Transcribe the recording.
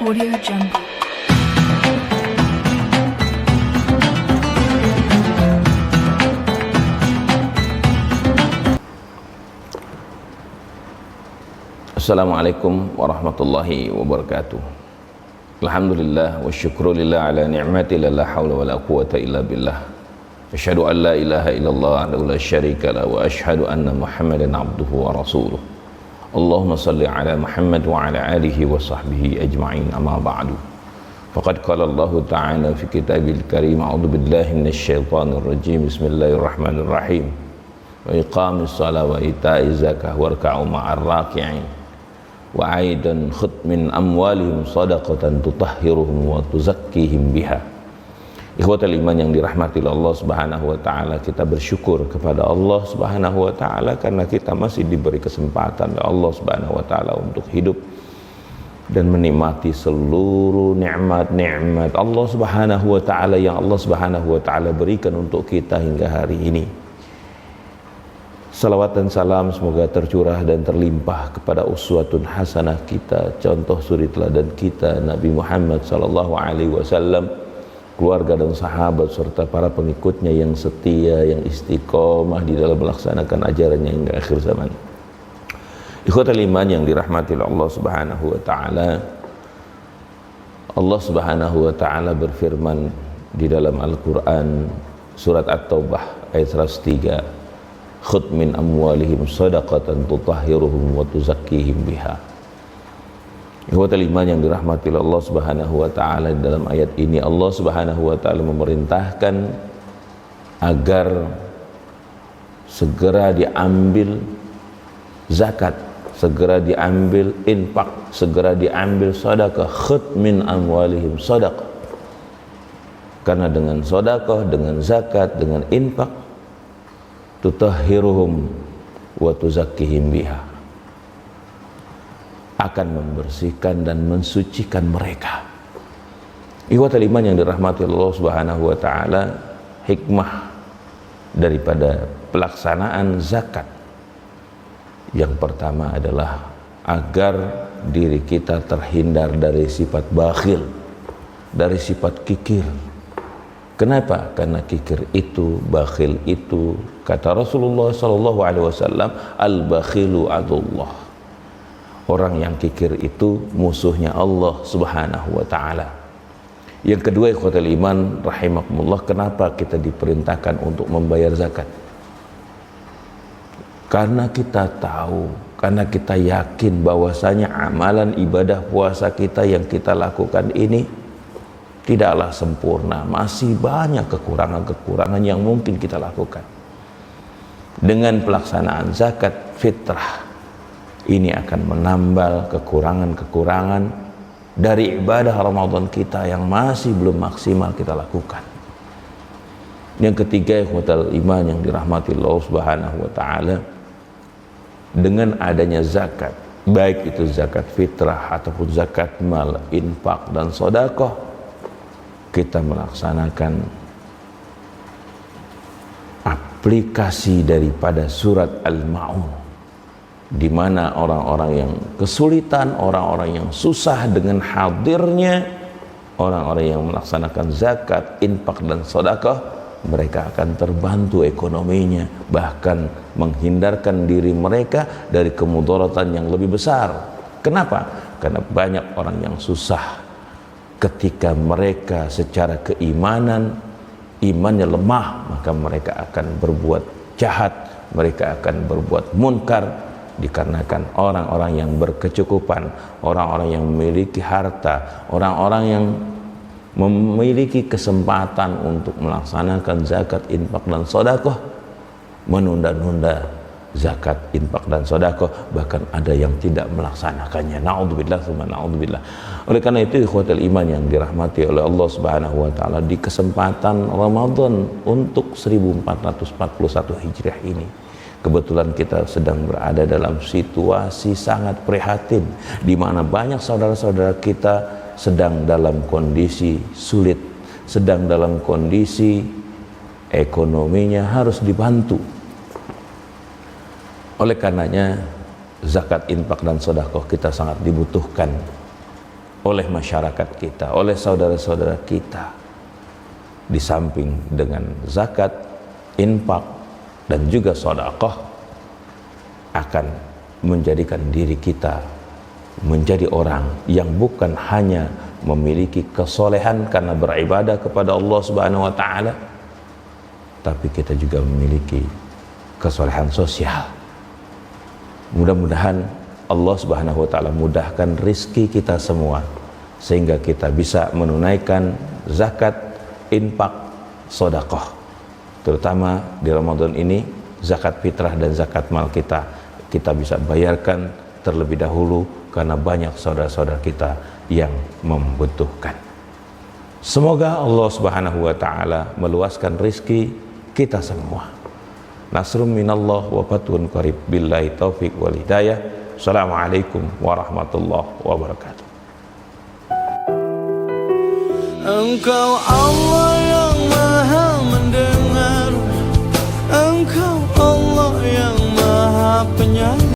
Audio Jungle. Assalamualaikum warahmatullahi wabarakatuh. Alhamdulillah wa syukrulillah ala ni'mati la hawla wa la quwata illa billah. Asyhadu an la ilaha illallah wa la syarika la wa asyhadu anna Muhammadan abduhu wa rasuluh. Allahumma salli ala Muhammad wa ala alihi wa sahbihi ajma'in, amma ba'du. Faqad qala Allah ta'ala fi kitabil karim, a'udzu billahi minasy syaithanir rajim. Bismillahirrahmanirrahim. Wa iqamis shalah wa ita'iz zakah warka'u ma'ar raki'in. Wa aidan khudh min amwalihim sadaqatan tutahhiruhum wa tuzakkihim biha. Ikhwatal iman yang dirahmati Allah Subhanahu wa taala, kita bersyukur kepada Allah Subhanahu wa taala karena kita masih diberi kesempatan oleh Allah Subhanahu wa taala untuk hidup dan menikmati seluruh nikmat-nikmat Allah Subhanahu wa taala yang Allah Subhanahu wa taala berikan untuk kita hingga hari ini. Salawat dan salam semoga tercurah dan terlimpah kepada uswatun hasanah kita, contoh suri teladan kita, Nabi Muhammad sallallahu alaihi wasallam, keluarga dan sahabat serta para pengikutnya yang setia, yang istiqomah di dalam melaksanakan ajarannya hingga akhir zaman. Ikhwatal iman yang dirahmati Allah Subhanahu wa taala, Allah Subhanahu wa taala berfirman di dalam Al-Qur'an surat At-Taubah ayat 103, khudh min amwalihim sadaqatan tutahhiruhum wa tuzakkihim biha. Ikhwatal iman yang dirahmati Allah Subhanahu wa taala, dalam ayat ini Allah Subhanahu wa taala memerintahkan agar segera diambil zakat, segera diambil infak, segera diambil sedekah. Khudh min amwalihim sadaqah. Karena dengan sedekah, dengan zakat, dengan infak, tutahhiruhum wa tuzakkihim biha, akan membersihkan dan mensucikan mereka. Ikhwatal iman yang dirahmati Allah Subhanahu wa taala, hikmah daripada pelaksanaan zakat yang pertama adalah agar diri kita terhindar dari sifat bakhil, dari sifat kikir. Kenapa? Karena kikir itu, bakhil itu, kata Rasulullah sallallahu alaihi wasallam, al-bakhilu adullah. Orang yang kikir itu musuhnya Allah Subhanahu wa taala. Yang kedua, ikhwatul iman rahimakumullah, kenapa kita diperintahkan untuk membayar zakat? Karena kita tahu, karena kita yakin bahwasanya amalan ibadah puasa kita yang kita lakukan ini tidaklah sempurna, masih banyak kekurangan-kekurangan yang mungkin kita lakukan. Dengan pelaksanaan zakat fitrah ini akan menambal kekurangan-kekurangan dari ibadah Ramadan kita yang masih belum maksimal kita lakukan. Yang ketiga, ikhwatal iman yang dirahmati Allah Subhanahu wa taala, dengan adanya zakat, baik itu zakat fitrah ataupun zakat mal, infak dan sedekah, kita melaksanakan aplikasi daripada surat Al-Ma'un, di mana orang-orang yang kesulitan, orang-orang yang susah dengan hadirnya orang-orang yang melaksanakan zakat, infak dan sedekah, mereka akan terbantu ekonominya, bahkan menghindarkan diri mereka dari kemudaratan yang lebih besar. Kenapa? Karena banyak orang yang susah ketika mereka secara keimanan, imannya lemah, maka mereka akan berbuat jahat, mereka akan berbuat munkar, dikarenakan orang-orang yang berkecukupan, orang-orang yang memiliki harta, orang-orang yang memiliki kesempatan untuk melaksanakan zakat, infak dan sedekah, menunda-nunda zakat, infak dan sedekah, bahkan ada yang tidak melaksanakannya. Naudzubillah tsumma naudzubillah. Oleh karena itu, ikhwatul iman yang dirahmati oleh Allah Subhanahu wa taala, di kesempatan Ramadan untuk 1441 Hijriah ini, kebetulan kita sedang berada dalam situasi sangat prihatin, di mana banyak saudara-saudara kita sedang dalam kondisi sulit, sedang dalam kondisi ekonominya harus dibantu. Oleh karenanya zakat, infak dan sedekah kita sangat dibutuhkan oleh masyarakat kita, oleh saudara-saudara kita. Di samping dengan zakat, infak, dan juga sedekah, akan menjadikan diri kita menjadi orang yang bukan hanya memiliki kesolehan karena beribadah kepada Allah Subhanahu wa taala, tapi kita juga memiliki kesolehan sosial. Mudah-mudahan Allah Subhanahu wa taala mudahkan rizki kita semua sehingga kita bisa menunaikan zakat, infak, sedekah. Terutama di Ramadan ini, zakat fitrah dan zakat mal kita bisa bayarkan terlebih dahulu karena banyak saudara-saudara kita yang membutuhkan. Semoga Allah Subhanahu wa taala meluaskan rizki kita semua. Nasrum minallah wa fathun qarib, billahi taufik wal hidayah. Assalamualaikum warahmatullahi wabarakatuh. Engkau Allah yang maha mendengar, Engkau Allah yang maha penyayang.